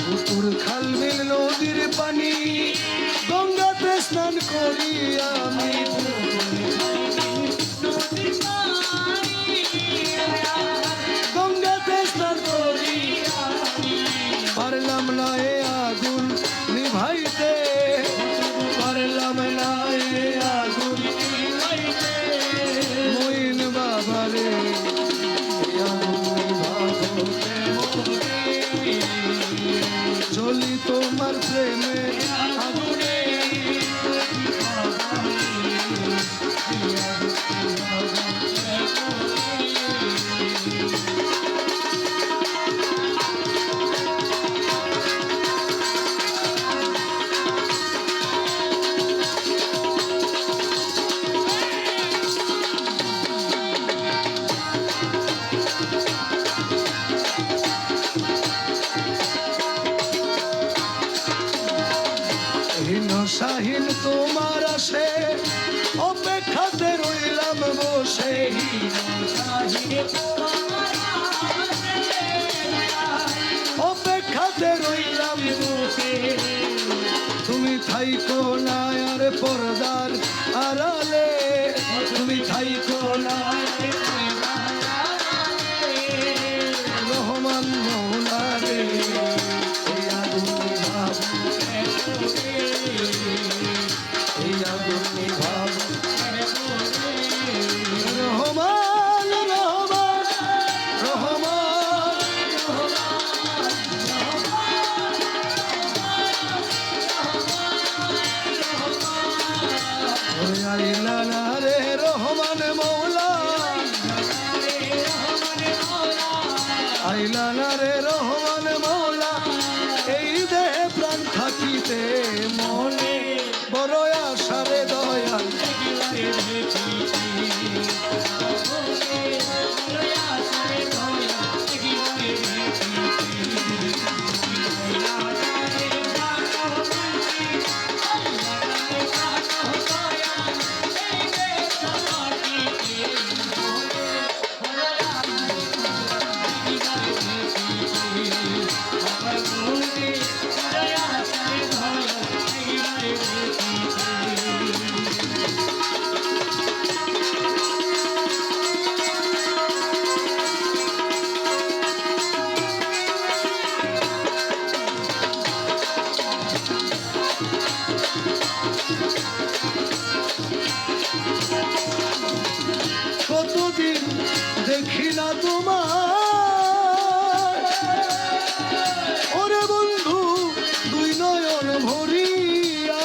পুকুর খাল বিল নদীর পানি গঙ্গাতে স্নান করি আমি গঙ্গাতে স্নান করি পারলাম না এ আগুন নিভাইতে পারলাম না এ আগুন মইন বাবারে চলি তোমার প্রেমে আগুনে শাহীন তোমার আসে অপেক্ষাতে রইলাম বসে অপেক্ষাতে রইলাম বসে তুমি থাইকো না আর পর্দার আড়ালে তুমি থাইকো না রহমান মৌলা রে রহমান মৌলা আইলানা রে রহমান মৌলা এই দেহে প্রাণ থাকিতে মনে বড় আশারে দয়াল কতদিন দেখি না তোমার ওরে বন্ধু দুই নয়ন ভরিয়া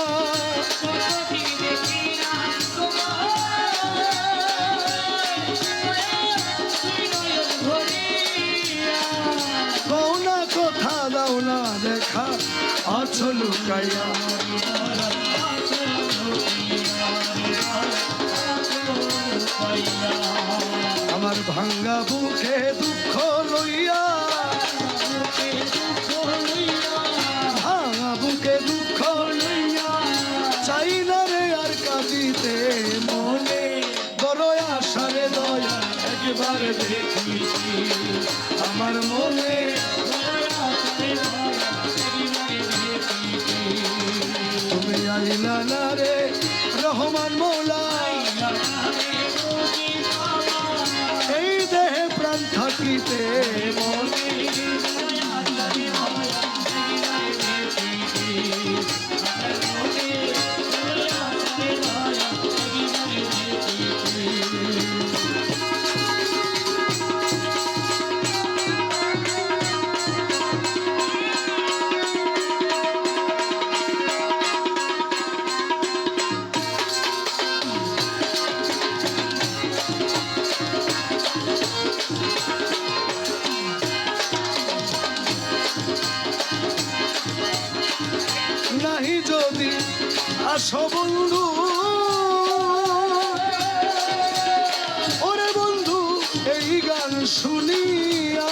কও না কথা দাও না দেখা আছো লুকাইয়া আমার ভাঙ্গা বুকে দুঃখ লইয়া ভাঙা বুকে দুঃখ লইয়া চাই না রে আর কাঁদিতে মনে বড় আশারে দয়া একবার দেখিছি আমার মনে তুমি আইলা না রে রহমান মৌলা এই দেহে প্রাণ থাকিতে মনে নাহি যদি আসো বন্ধু ওরে বন্ধু এই গান শুনিয়া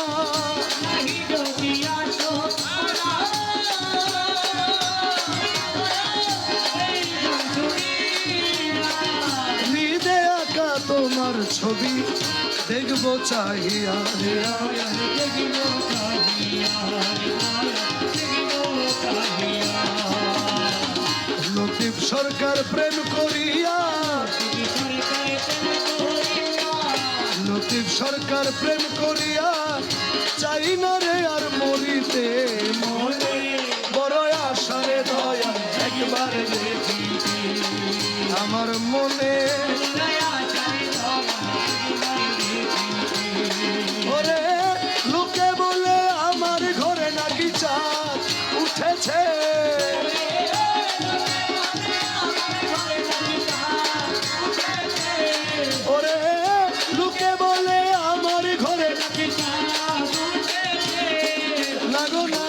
হৃদে আঁকা তোমার ছবি দেখবো চাহিয়া প্রেম করিয়া লতিফ সরকার প্রেম করিয়া চাই না রে আর মরিতে মরে বড় আশারে দয়া একবার দেখিতে আমার মনে ওরে লোকে বলে আমার ঘরে নাকি চাঁদ উঠেছে ওরে লোকে বলে আমার ঘরে নাকি না গো না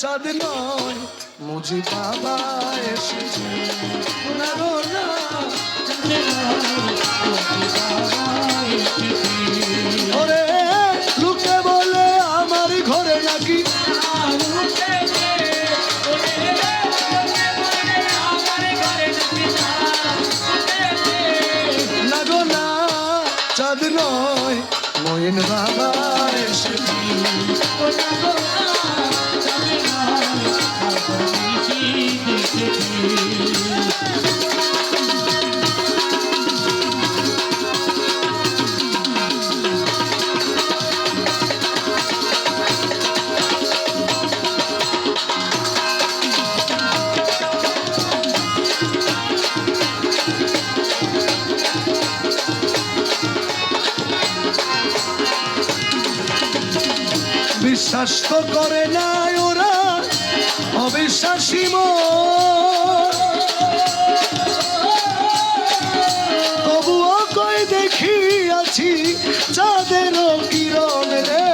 চাঁদ নয় মুজি বাবা এসেছে না গো না ওরে লোকে বলে আমার ঘরে নাকি না গো না চাঁদ নয় মইন বাবা এসেছে বিশ্বাস তো করে না ওরা অবিশ্বাসী তবুও কই দেখি আছি চাঁদের কিরণ রে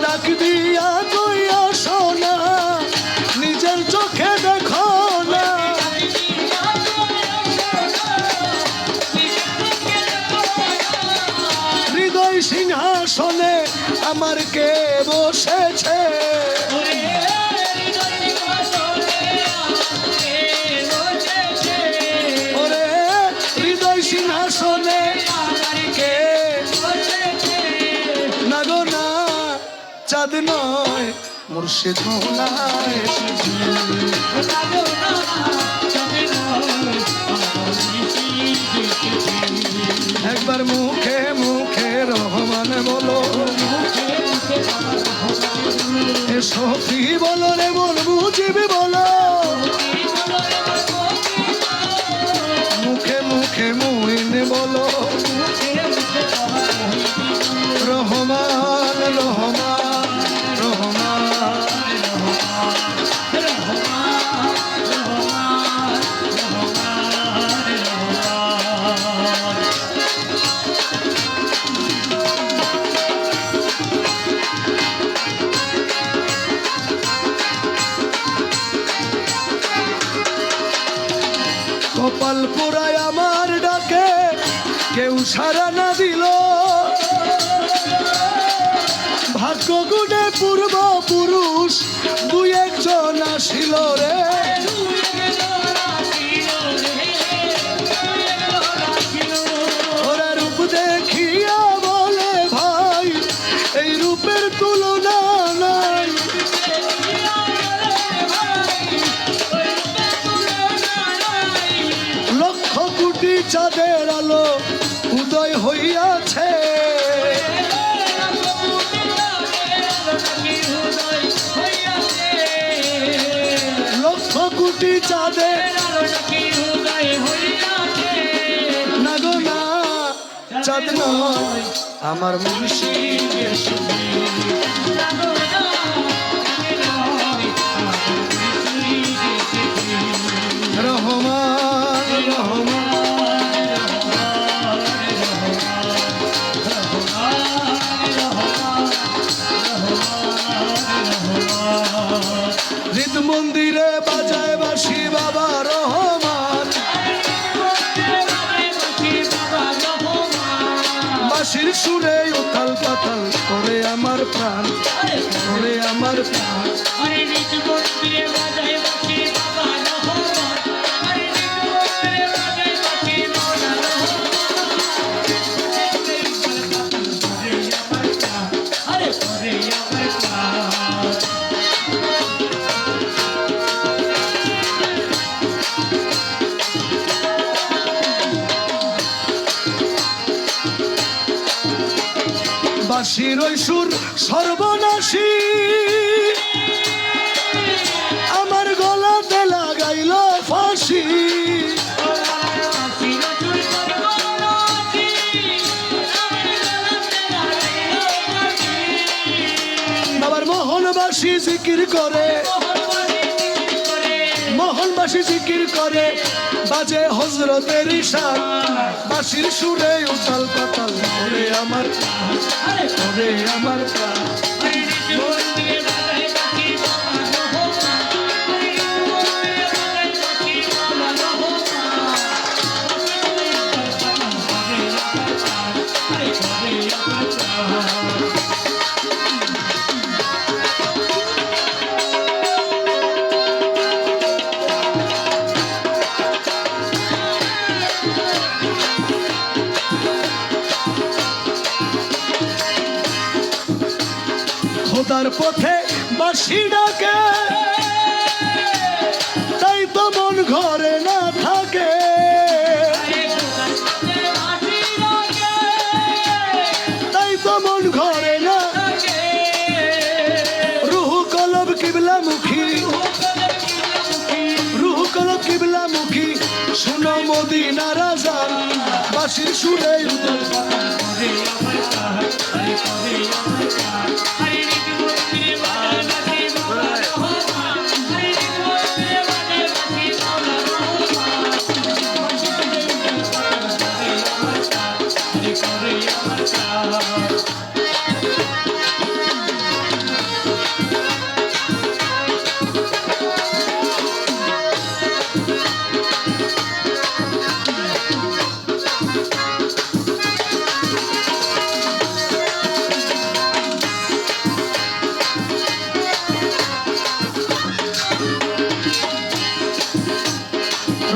ডাক দিয়া কই আসো না নিজের চোখে দেখো না হৃদয় সিংহাসনে আমার কে বসেছে ওরে হৃদয় সিংহাসনে কে না গো না চাঁদ নয় মুর্শিদ মৌলা এসেছে একবার মুখে মুখে রহমান বলো এ সফি বলো রে মন বুঝিবি বলো মুখে মুখে মুইন বলো রহমান রহমান রহমান কপাল পুরায় আমার ডাকে কেউ সারা না দিল ভাগ্য গুণে পূর্ব পুরুষ দুই একজন আসিল রে ওরা রূপ দেখিয়া বলে ভাই এই রূপের তুলনা নাই লক্ষ কোটি চাঁদের আলো উদয় হইয়াছে লক্ষ কোটি চাঁদের না গো না চাঁদ নয় আমার মুর্শিদ রহমান রহমান হৃদ মন্দিরে বাজায় বাঁশি বাবা রহমান বাঁশির সুরে উথাল পাতাল করে আমার প্রাণ করে আমার প্রাণ বাঁশির ওই সুর সর্বনাশী আমার গলাতে লাগাইল ফাঁসি বাবার মোহনবাসী জিকির করে মোহনবাসী জিকির করে বাজে হজরতের ঈশান বাঁশির সুরে উতাল পাতাল করে আমার প্রাণ খোদার পথে বাঁশি ডাকে তাই তো মন ঘরে না থাকে তাই তো মন ঘরে না রুহু কলব কিবলামুখী রুহু কলব কিবলামুখী শুনো মদিনার আযান বাঁশির সুরে উতাল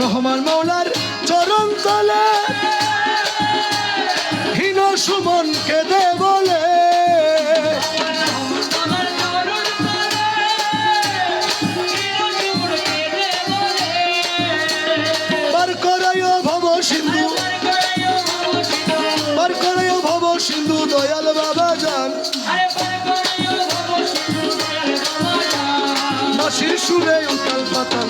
রহমান মৌলার চরণ তলে হীন সুমন কেঁদে বলে পার করায় ভব সিন্ধু পার করায় ভব সিন্ধু দয়াল বাবা যান বাঁশির সুরে উতাল পাতাল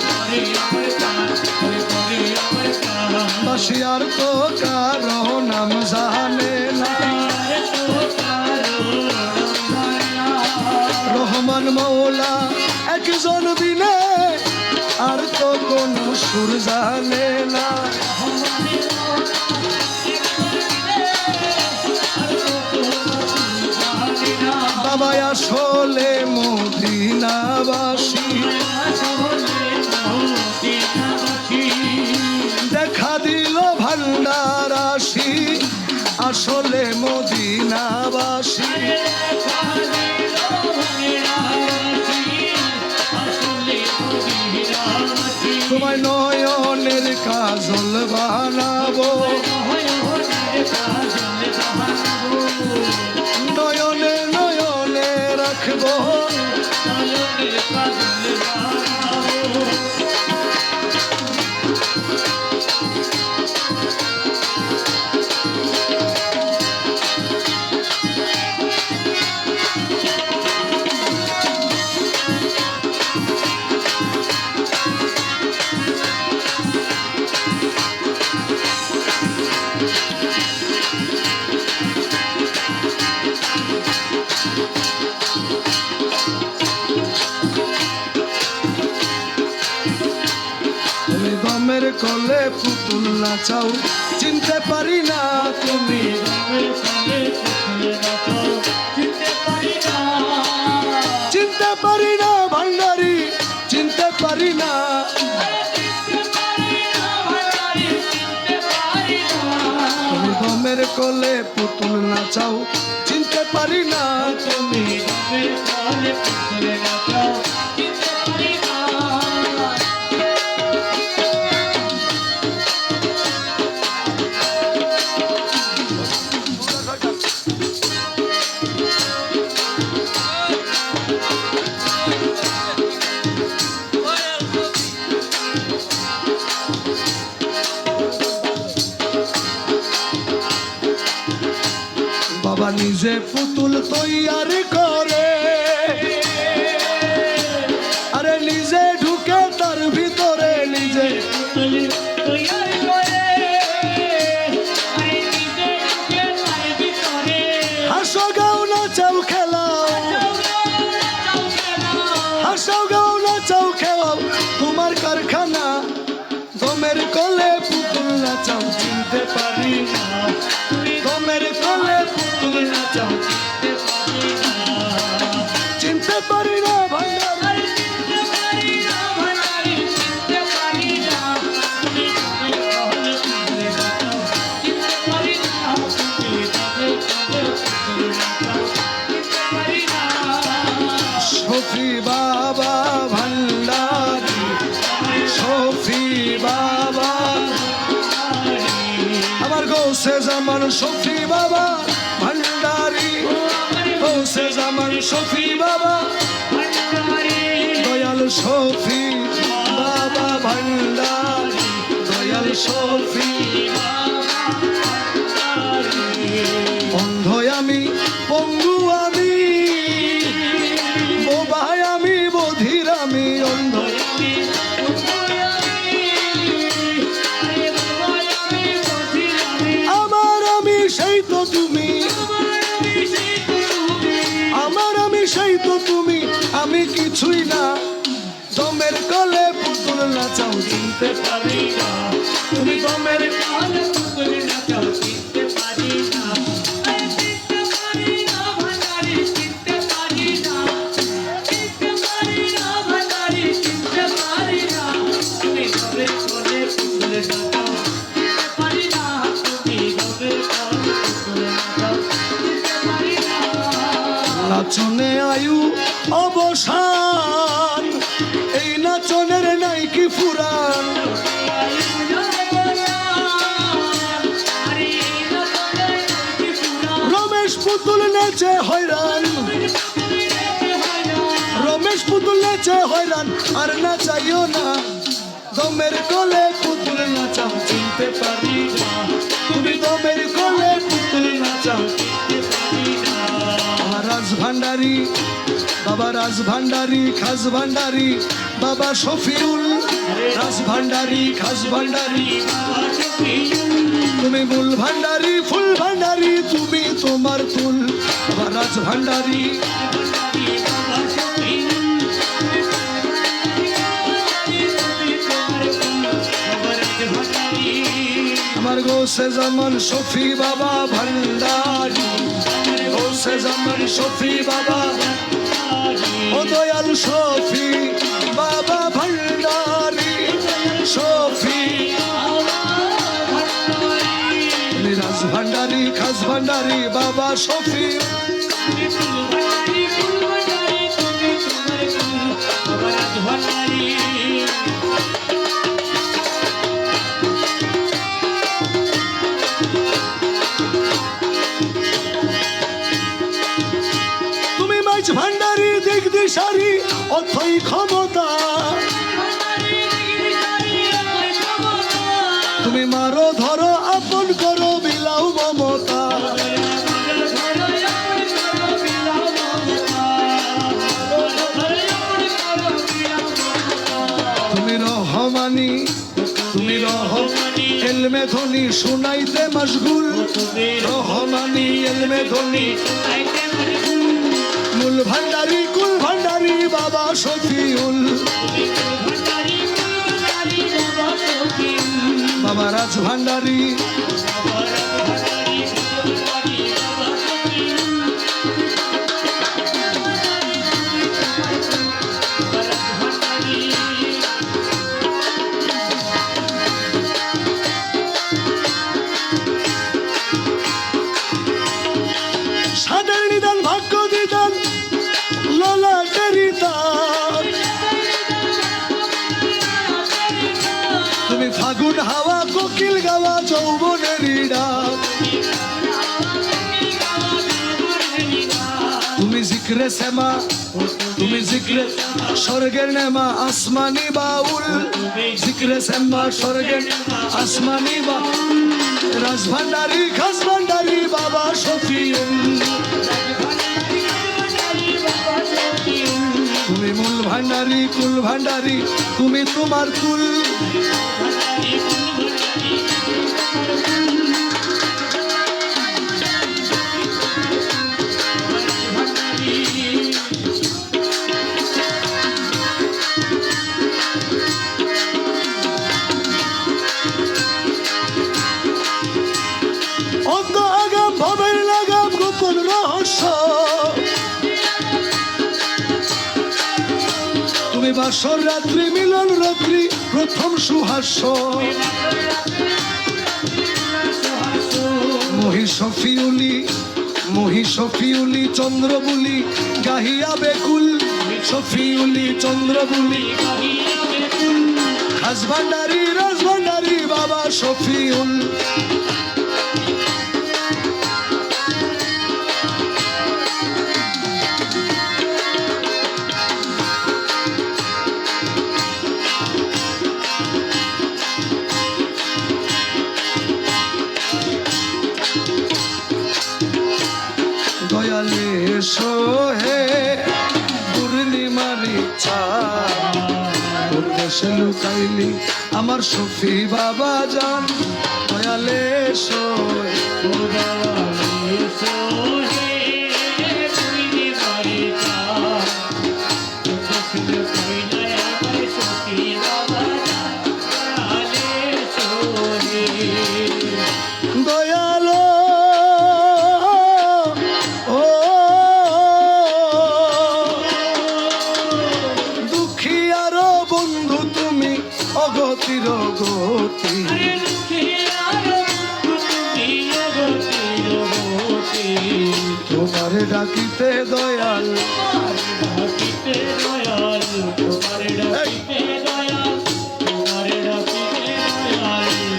বাঁশি আর তো কারো নাম জানে না রহমান মৌলা একজন বিনে আর তো কোন সুর জানে না বাবা আসলে মদিনাবাসী দেখা দিল ভান্ডার আসি আসলে মদিনাবাসী তোমায় নয়নের কাজল বানাবো নয়নে নয়নে রাখবো গমের কলে পুতুল নাচাও চিনতে পারি না তুমি চিনতে পারি না ভান্ডারি চিনতে পারি না তুমি গমের কলে পুতুল নাচাও চিনতে পারি না তুমি বাবা নিজ নিজে পুতুল তৈয়ারি করে, আরে নিজে ঢুকে তার ভিতরে নিজে হাসো গাও নাচাও খেলাও, হাসো গাও নাচাও খেলাও তোমার কারখানা। দমের কলে পুতুল নাচাও চিনতে পারি না, দমের কলে পুতুল নাচাও চিনতে পারি না ভান্ডারি। শফি বাবা ভান্ডারি, শফি বাবা আমার গৌসে জামান শফি বাবা ভান্ডারি, গৌসে জামান শফি বাবা দয়াল শফি বাবা ভান্ডারি, দয়াল শফি। অন্ধ আমি পঙ্গু আমি, বোবাই আমি বধির আমি, অন্ধ আমার আমি সেই তো তুমি, আমার আমি সেই তো তুমি, আমি কিছুই না। দমের কলে পুতুল নাচাও চিনতে পারি না, তুমি দমের কলে পুতুল নাচাও চিনতে পারি না। নাচনে আয়ু অবসান, এই নাচনের নাই কি ফুরান। রমেশ পুতুল নেচে হয়রান, রমেশ পুতুল নেচে হয়রান, আর নাচাইও না। দমের কলে পুতুল নাচাও চিনতে পারি না, তুমি দমের কলে পুতুল নাচাও চিনতে পারি না। রাজ ভান্ডারি বাবা, রাজ ভান্ডারি খাস ভান্ডারি বাবা শফিউল, রাজ ভান্ডারি খাস ভান্ডারি তুমি মূল ভান্ডারি, ফুল ভান্ডারি তুমি তোমার তুল বাবা রাজ ভান্ডারি। আমার গৌসে জামান শফি বাবা ভান্ডারি, গৌসে জামান শফি বাবা ও দয়াল শফি বাবা ভান্ডারি, শফি রাজ ভান্ডারি খাস ভান্ডারি বাবা শফি। ভান্ডারি দিক দিশারি অথই ক্ষমতা, তুমি মারো ধরো আপন করো বিলাও মমতা। তুমি রহমানি, তুমি রহমানি এলমে ধ্বনি শুনাইতে মশগুল, রহমানি এলমে ধ্বনি মূল ভান্ডারি কুল ভান্ডারি বাবা শফিউল, বাবা রাজ ভান্ডারি। সাদের নিদান ভাগ্য দিদান ললাটেরি তার, তুমি ফাগুন হাওয়া কোকিল গাওয়া যৌবনেরই ডাক, তুমি জিক্রে সেমা, তুমি জিক্রে স্বর্গের নেমা আসমানি বাউল, জিক্রে সেমা স্বর্গের আসমানি বাউল। রাজ ভান্ডারি খাস ভান্ডারি বাবা শফিউল। কুল ভান্ডারি তুমি তোমার কুল অন্ত আগাম ভাবের লাগাম গোপন রহস্য তুমি বাসর রাত্রি মিলন রাত্রি প্রথম সুহাস্য মহি শফিউলি চন্দ্রবুলি গাহিয়া বেকুল শফিউলি চন্দ্রবুলি হাজভান্ডারি রাজভান্ডারি বাবা শফিউল দয়ালে সোহে পূর্ণিমারি চাঁদ লুকাইলি আমার শফি বাবা জান দয়ালে সোহে দয়ালো অগতির গতি তোমার ডাকিতে দয়াল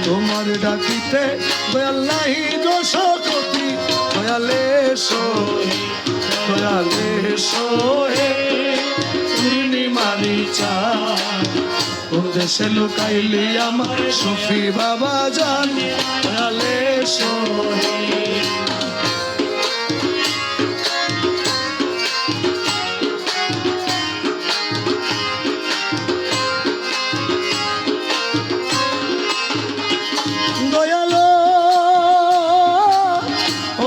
তোমার ডাকিতে দয়াল নাহি দোষকতি দয়ালে সোহে পূর্ণিমারি চাঁদ কোন দেশে লুকাইলি আমার শফি বাবা জান দয়ালে সোহে দয়ালো ও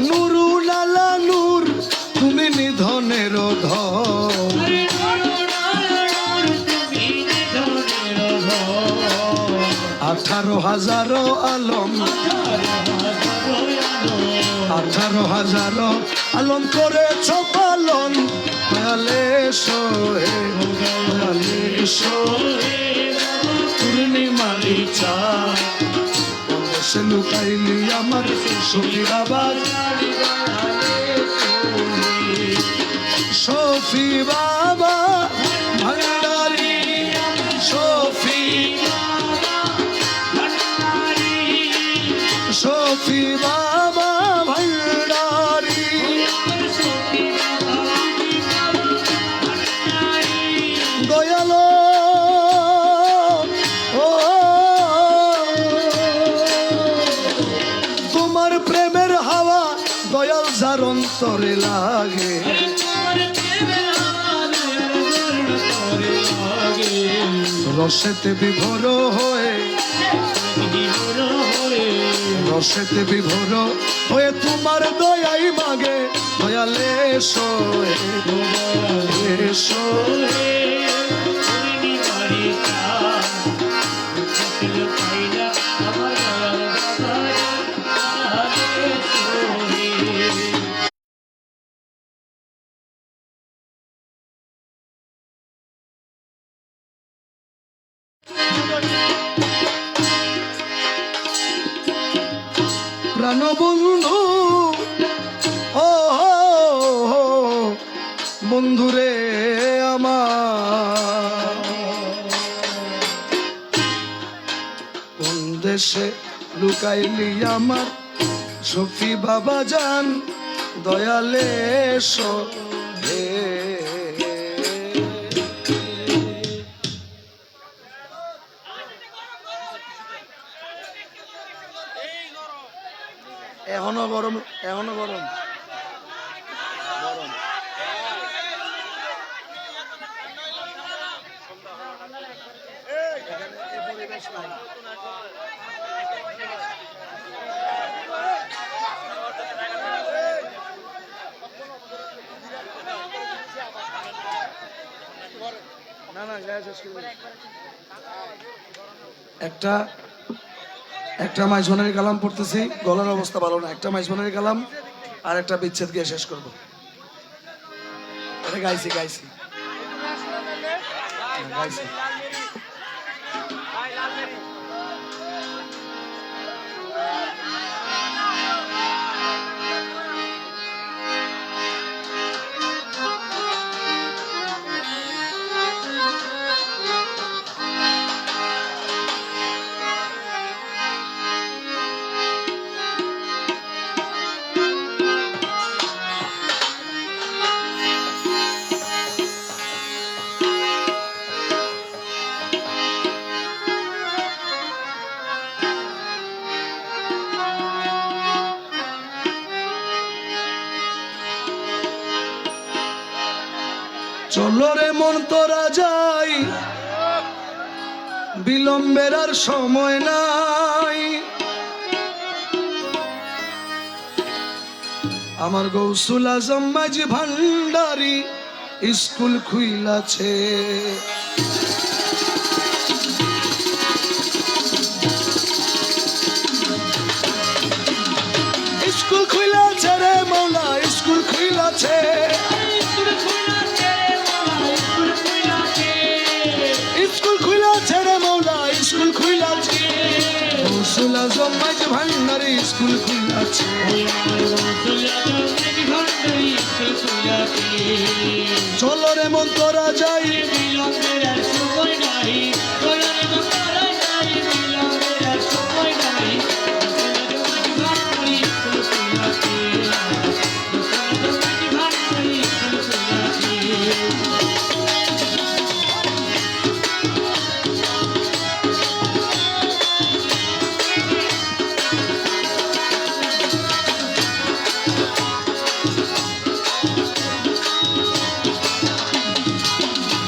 নুরু লালা নূর তুমি নিধনের ধন 18,000 আলম 18,000 আলম করেছ পালন দয়ালে সোহে পূর্ণিমারি চাঁদ সে লুকাইলি আমার শফি বাবা শফি বাবা ভান্ডারি শফি বাবা ভান্ডারি দয়ালো ও তোমার প্রেমের হাওয়া দয়াল যার অন্তরে লাগে রসেতে বিভোর হয়ে তোমার দয়াই মাগে দয়ালে সোহে প্রাণবন্ধু ও বন্ধুরে আমার কোন দেশে লুকাইলি আমার শফি বাবা জান দয়ালে সোহে এখনো গরম একটা একটা মাইজনের কালাম পড়তেছি, গলার অবস্থা ভালো না। একটা মাইজনের কালাম আর একটা বিচ্ছেদ গিয়ে শেষ করব। এটা গাইছি গাইছি গাইছি। চলো রে মন তোরা যাই, বিলম্বের আর সময় নাই। আমার গৌসুল আজম মাঝি ভান্ডারি স্কুল খুইলাছে। স্কুল খুইলাছে রে মৌলা, স্কুল খুইলাছে। স্কুল খুইলাছে রে মৌলা, স্কুল খুইলাছে। গৌসুল আজম মাঝি ভান্ডারি স্কুল খুইলাছে। চলো রে মন তোরা যাই,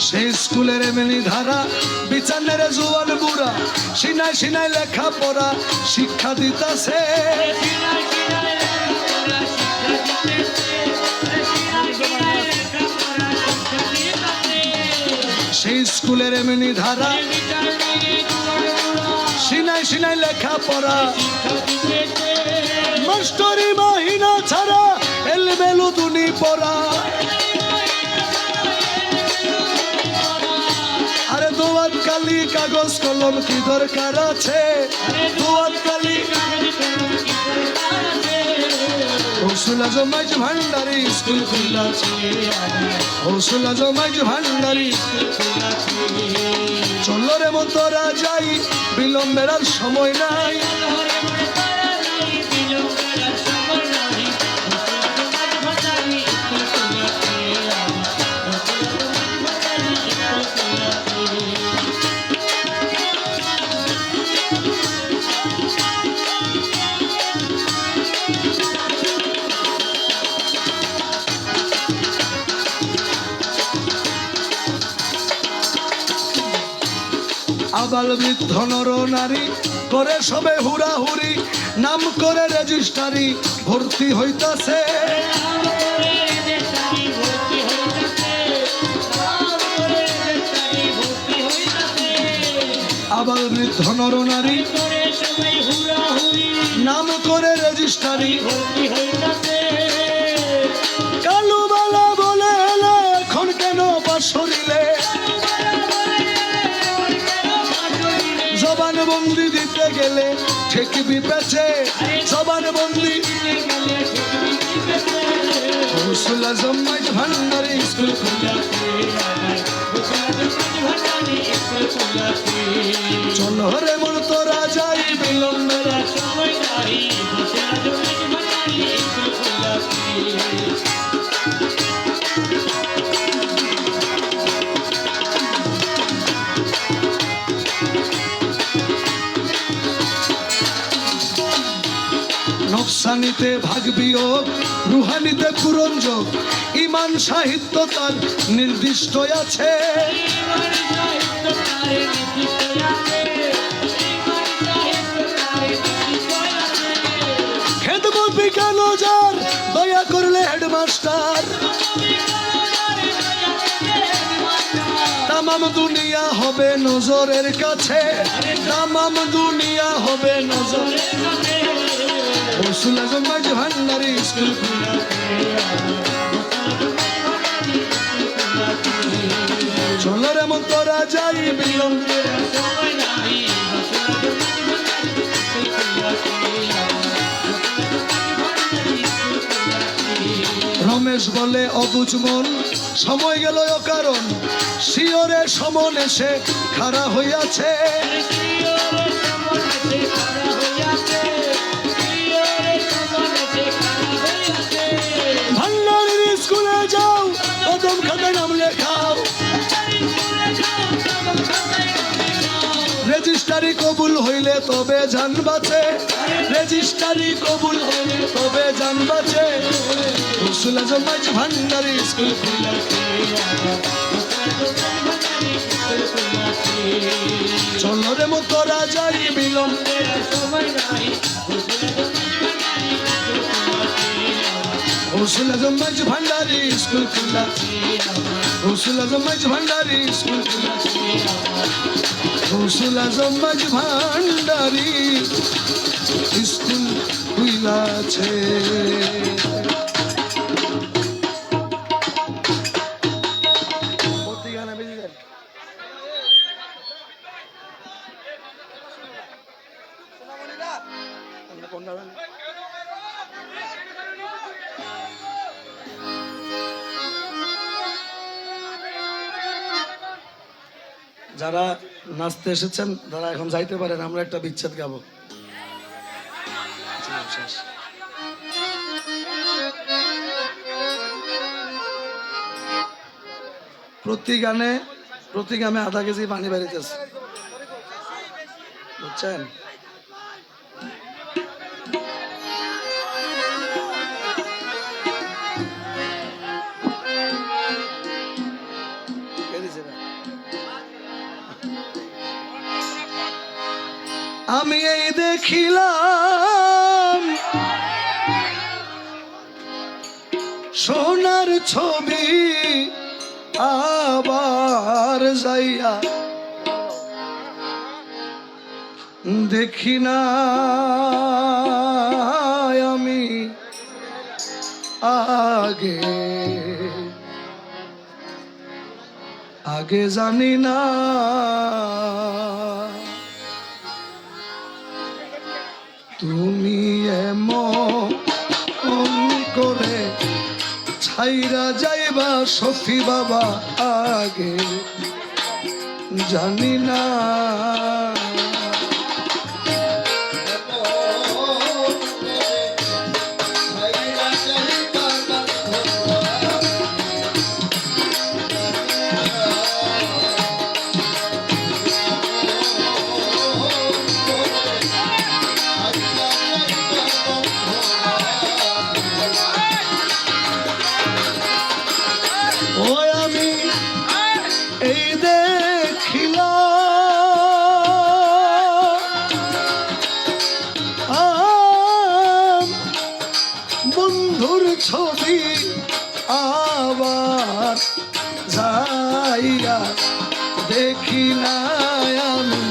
সেই স্কুলের এমনি ধারা, বিচানের জুয়ান বুড়া, সিনাই সিনাই লেখা পড়া শিক্ষা দিতাছে। সেই স্কুলের এমনি ধারা, সিনাই সিনাই লেখা পড়া, মাস্টারি মাহিনা ছাড়া এলবেলু দুনি পড়া। আরে দোয়াত কালি কাগজ কলম কি দরকার আছে? দোয়াত কালি গৌসুল আজম মাঝি ভান্ডারি স্কুল খুইলাছে। গৌসুল আজম মাঝি ভান্ডারি। চলো রে মন তোরা যাই, বিলম্বের আর সময় নাই। আবাল বৃদ্ধ নর নারী করে সবে হুড়াহুড়ি, নাম করে রেজিস্ট্রারি ভর্তি হইতাছে। আবাল বৃদ্ধ নর নারী নাম করে রেজিস্ট্রারি ভর্তি হইতাছে। কালু বালা বলে এলে এখন কেন বাসরিলে? জবান বন্দি দিতে গেলে ঠেকবি পেছে, জবান বন্দি। গৌসুল আজম মাঝি ভান্ডারি স্কুল খুইলাছে। চলো রে মন তোরা যাই, বিলম্বের আর সময় নাই। নকশানিতে ভাগ বিয়োগ, রুহানিতে পুরঞ্জক, ইমান সাহিত্য তার নির্দিষ্ট আছে। খেদমত বিজ্ঞান যার, দয়া করলে হেডমাস্টার। তামাম দুনিয়া হবে নজরের কাছে, তামাম দুনিয়া হবে নজরের কাছে। গৌসুল আজম মাঝ ভান্ডারি স্কুল চলো রে মন তোরা যাই বিলম্বে, রমেশ বলে অবুঝ মন সময় গেল কারণ শিওরে সমন এসে খাড়া হইয়াছে। ভান্ডারির স্কুলে যাও, কদম খাতায় নাম লেখাও, রেজিস্ট্রারি কবুল হইলে তবে জান বাঁচে, রেজিস্ট্রারি কবুল হইলে তবে জান বাঁচে। গৌসুল আজম মাঝ ভান্ডারি স্কুল চলো রে তোরা যাই বিলম্বে, গৌসুল আজম মাঝ ভান্ডারি স্কুল খুলা, গৌসুল আজম মাঝ ভান্ডারি স্কুল খুলা, গৌসুল আজম মাঝ ভান্ডারি স্কুল খুইলাছে। যারা নাচতে এসেছেন তারা এখন যাইতে পারেন, আমরা একটা বিচ্ছেদ গাবো। প্রতি গানে আধা কেজি পানি বেরিতেছে, বুঝছেন? আমি এই দেখিলাম সোনার ছবি আবার যাইয়া দেখি না আমি আগে জানি না তুমি এমন করে ছাইরা যাইবা সফি বাবা আগে জানি না। বন্ধুর ছবি আবার যাইয়া দেখি না আমি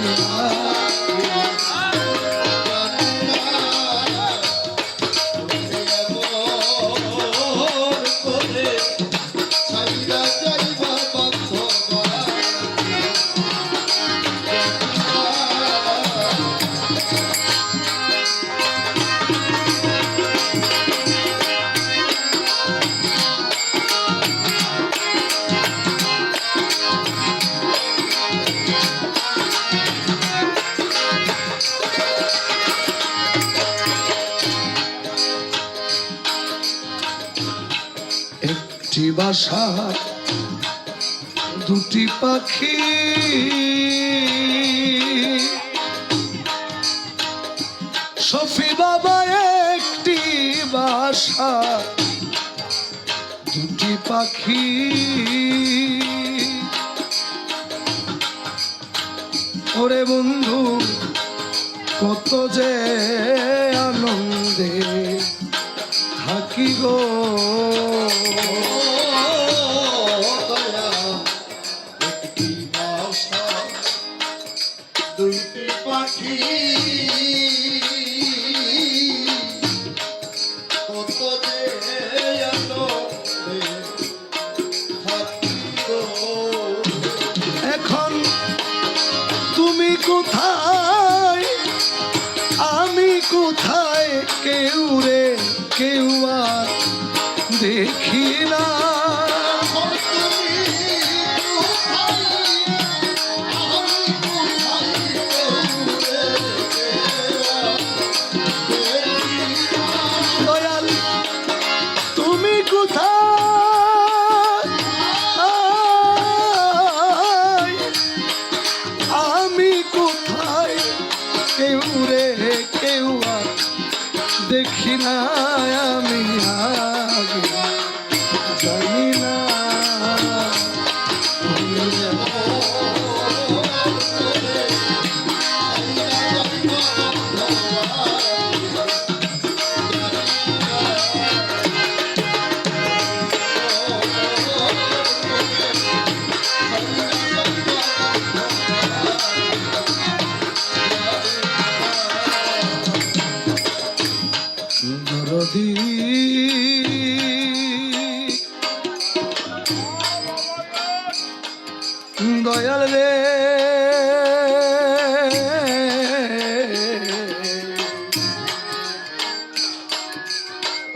একটি বাসা দুটি পাখি সফি বাবা একটি বাসা দুটি পাখি ওরে বন্ধু কত যে আনন্দে থাকি গো একটি কোথায়, আমি কোথায়, কেউ রে কেউ আর দেখি না। দয়াল তুমি কোথায়, আমি কোথায়, কেউ রে কেউ আর দেখি না। আমি আগে জানি না। দরদী দয়াল রে,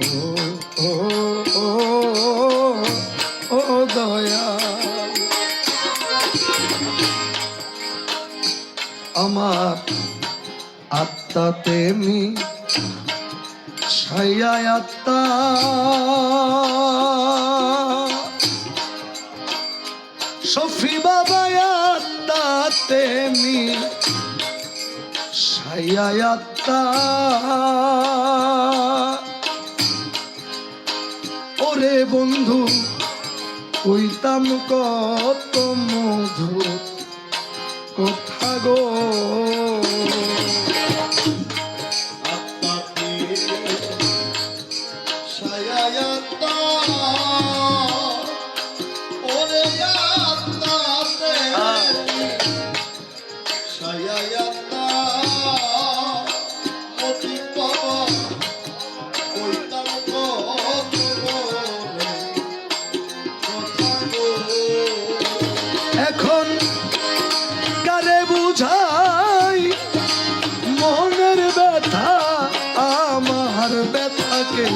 ও ও ও ও দয়াল, আমার আত্মাতে মি ছায়া আত্মা, শফি বাবা আত্মাতে মি ছায়া আত্মা। ওরে বন্ধু কইতাম কত মধু কথা গো, এখন কারে বুঝাই মনের ব্যথা, আমার ব্যথাকে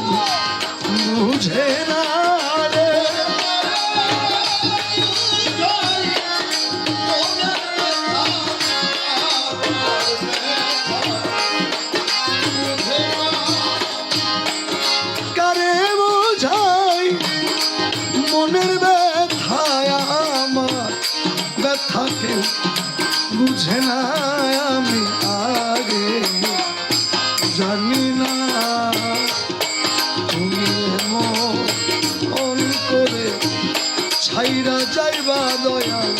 বুঝে না রে। কারে বুঝাই মনের ব্যথা, আমার ব্যথাকে বুঝে না। আমি আগে জানি না, তুমি মন করে ছাইরা যাইবা দয়াল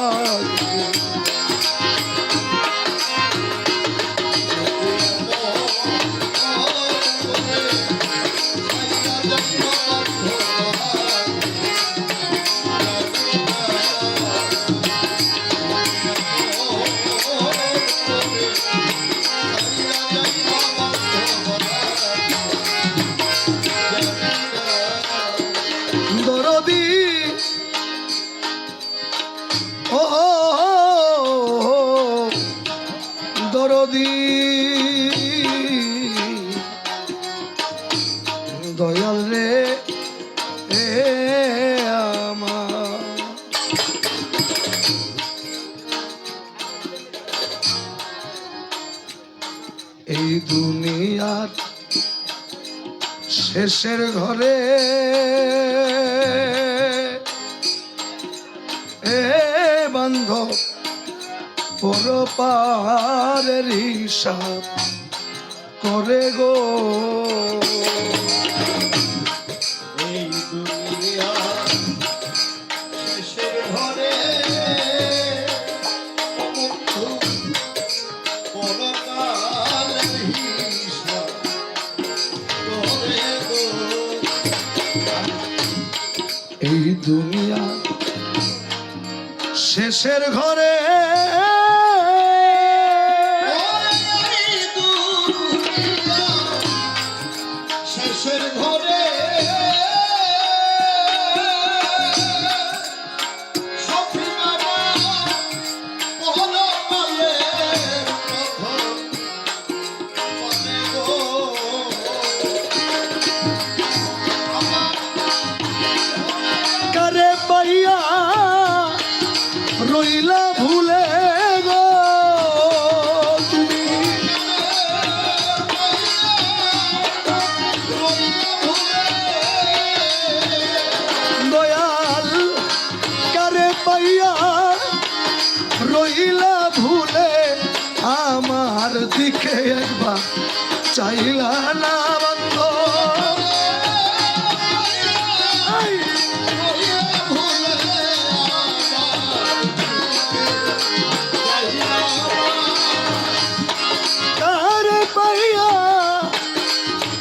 আগে। দরদী ও দরদী দয়াল রে আমার, এই দুনিয়ার শেষের ঘরে বান্ধব পরপারের হিসাব করে গো। এই দুনিয়া শেষের ঘরে পরকালের হিসাব করে গো। এই দুনিয়া শেষের ঘরে শেষের ঘরে সফি বাবা পরকালে পাইলা না বন্ধ কারে পাইয়া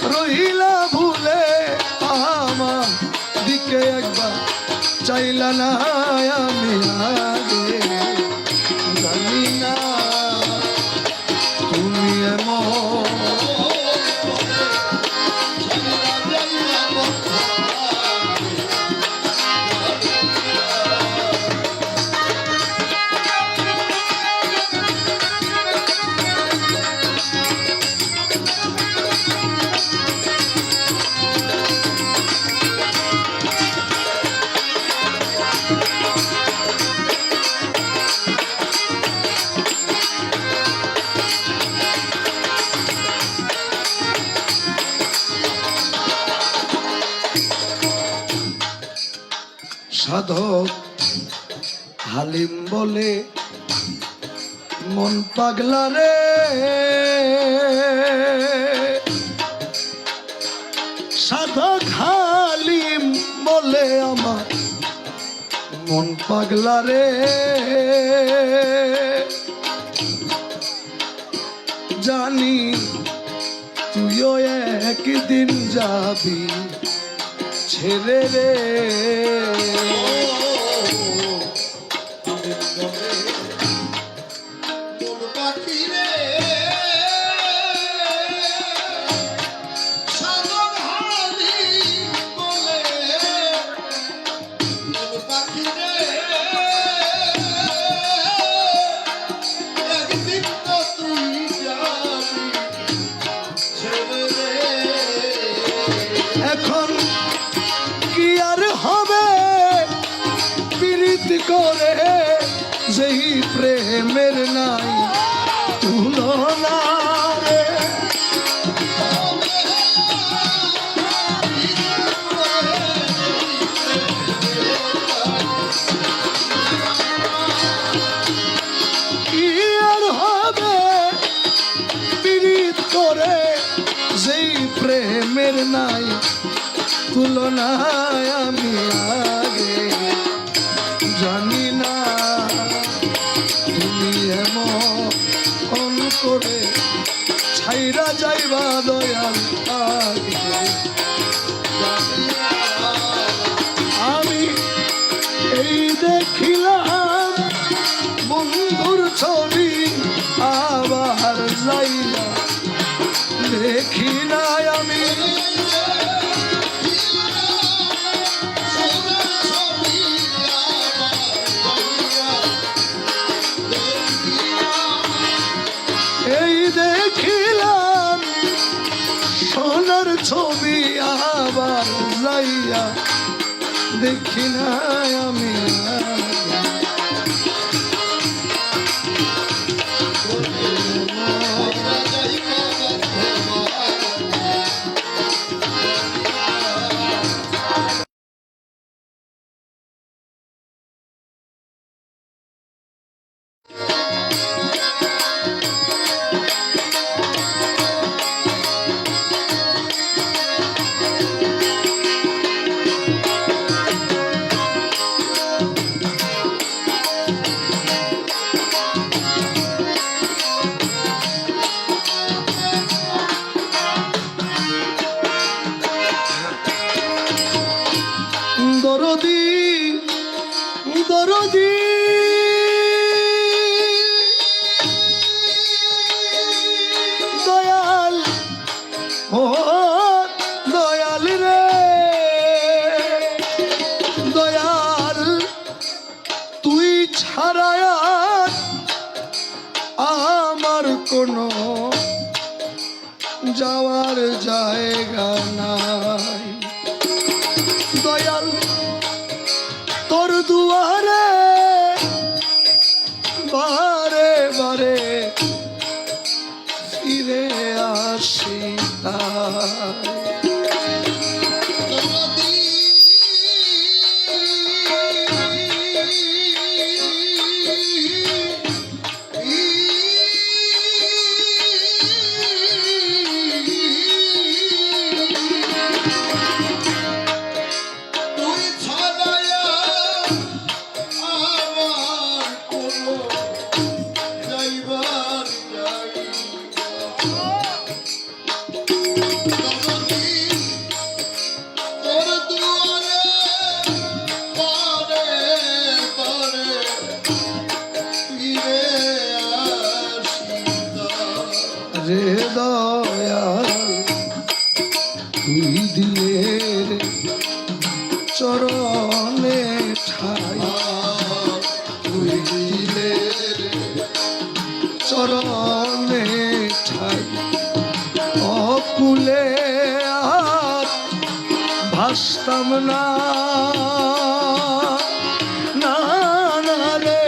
রহিলা ভুলে আমার দিকে একবার চাইলা না আমি আগে জানি না তুমি এমন সাধক হালিম বলে মন পাগলা রে সাধক হালিম বলে আমার মন পাগলা রে জানি তুইও একদিন যাবি ছেড়ে রে এখন কি আর হবে প্রীতি করে যেই প্রেমের নাই তুলনা রে কি আর হবে প্রীতি করে যেই প্রেমের নাই তুলনায় আমি আগে জানি না তুমি এমন করে ছাইরা যাইবা দয়াল আগে আমি এই দেখিলাম বন্ধুর ছবি আবার যাইলা দেখি না আমি এই দেখিলাম সোনার ছবি আবার যাইয়া দেখি না আমি দরদি দরদি দয়াল ও দয়াল রে দয়াল তুই ছাড়া আমার কোনো যাওয়ার জায়গা নাই দয়াল তোর দুয়ারে বারে বারে ফিরে আসি তুই দিলের চরণে ঠাই, তুই দিলের চরণে ঠাই। অকুলে আর ভাসতাম না, না না রে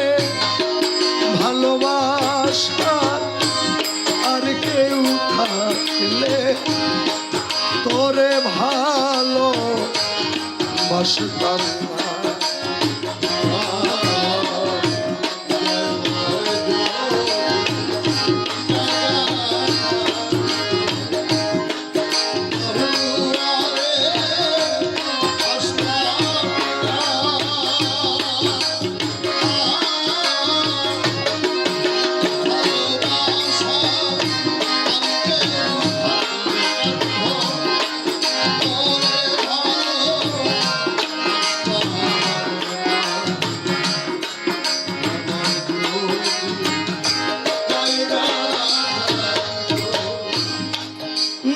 ভালোবাসা আর কেউ থাকলে তোরে ভালো বাসতাম না।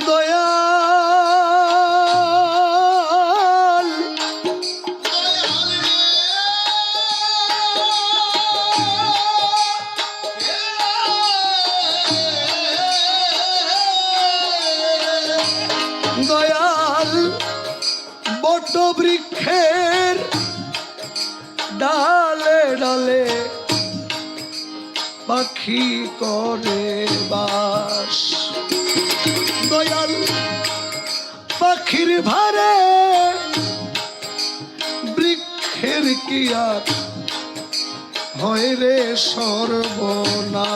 দয়াল দয়াল বট বৃক্ষের ডালে ডালে পাখি করে বাস। দয়াল পাখির ভারে বৃক্ষের কি আর হয় রে সর্বনাশ।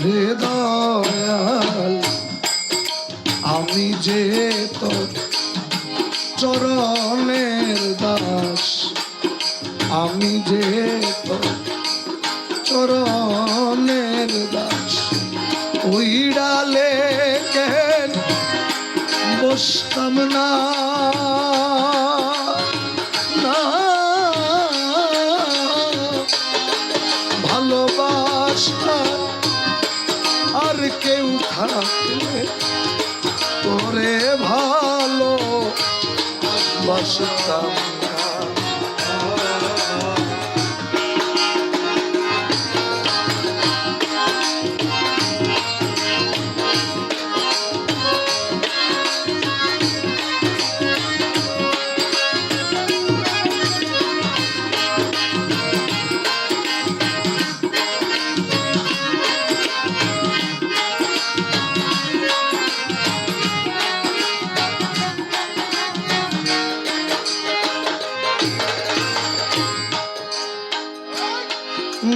রে দয়াল আমি যে তোর চরণের দাস, আমি যে তোর চরণের দাস। ওই ডালে কেন বসতাম না, না ভালোবাসা আর কেউ থাকলে তোরে ভালো বাসতাম না।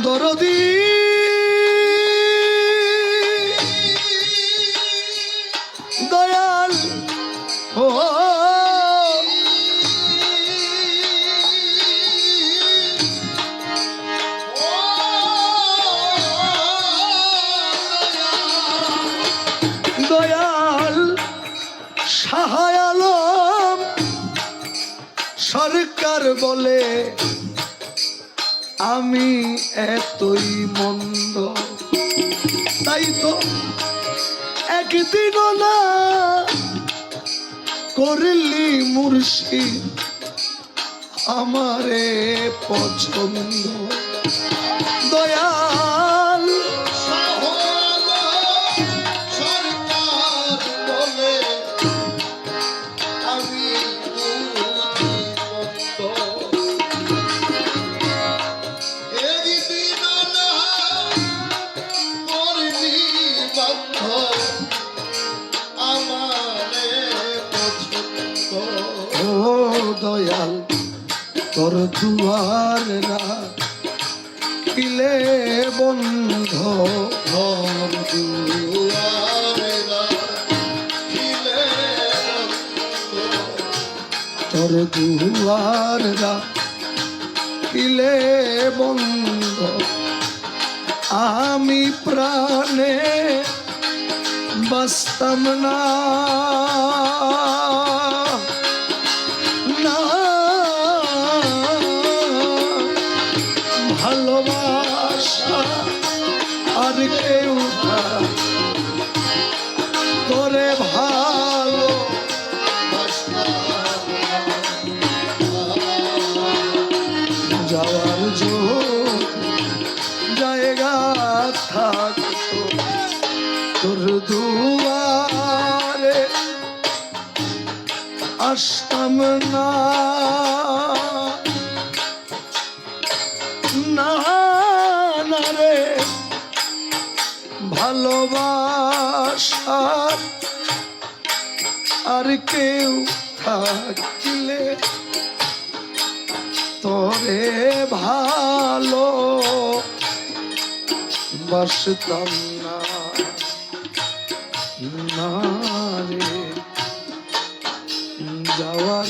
দরদি দয়াল ও দয়াল শাহ আলম সরকার বলে আমি এতই মন্দ, তাই তো একদিনও না করলি মুর্শিদ আমারে পছন্দ। দয়াল তোর দুয়ার রাখিলে বন্ধ ঘর দুয়ারে রাখিলে তোর দুয়ার রাখিলে বন্ধ আমি প্রাণে বাস্তম না না ভালোবাসা আর কেউ করে ভালো যাওয়ার জায়গা থাকতো তোর দুয়ারে আসতাম না না না রে ভালোবাসার আর কেউ থাকলে তোরে ভালো বাসতাম না না রে যাওয়ার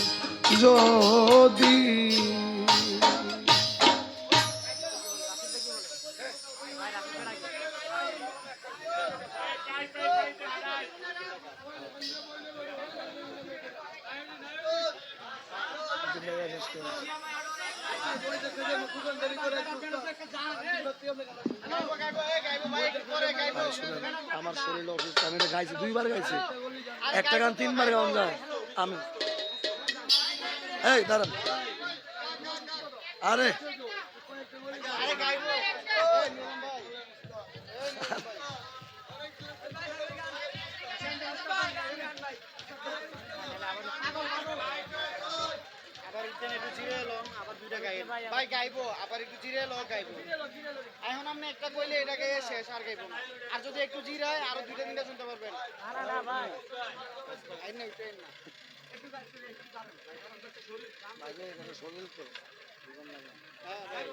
যদি আমার শরীর অসুস্থ আমি এটা গাইছি 2 বার গাইছি একটা গান 3 বার গাওয়া যায় আমি এই দাঁড়ান আরে ভাই গাইবো আবার একটু জিরে ল গাইবো এখন আপনি একটা কইলে এটাকে শেষ আর গাইবো না আর যদি একটু জিরায় আরো 2-3টা শুনতে পারবেন না ভাই আই না উঠেন না শরীর তো হ্যাঁ ভাই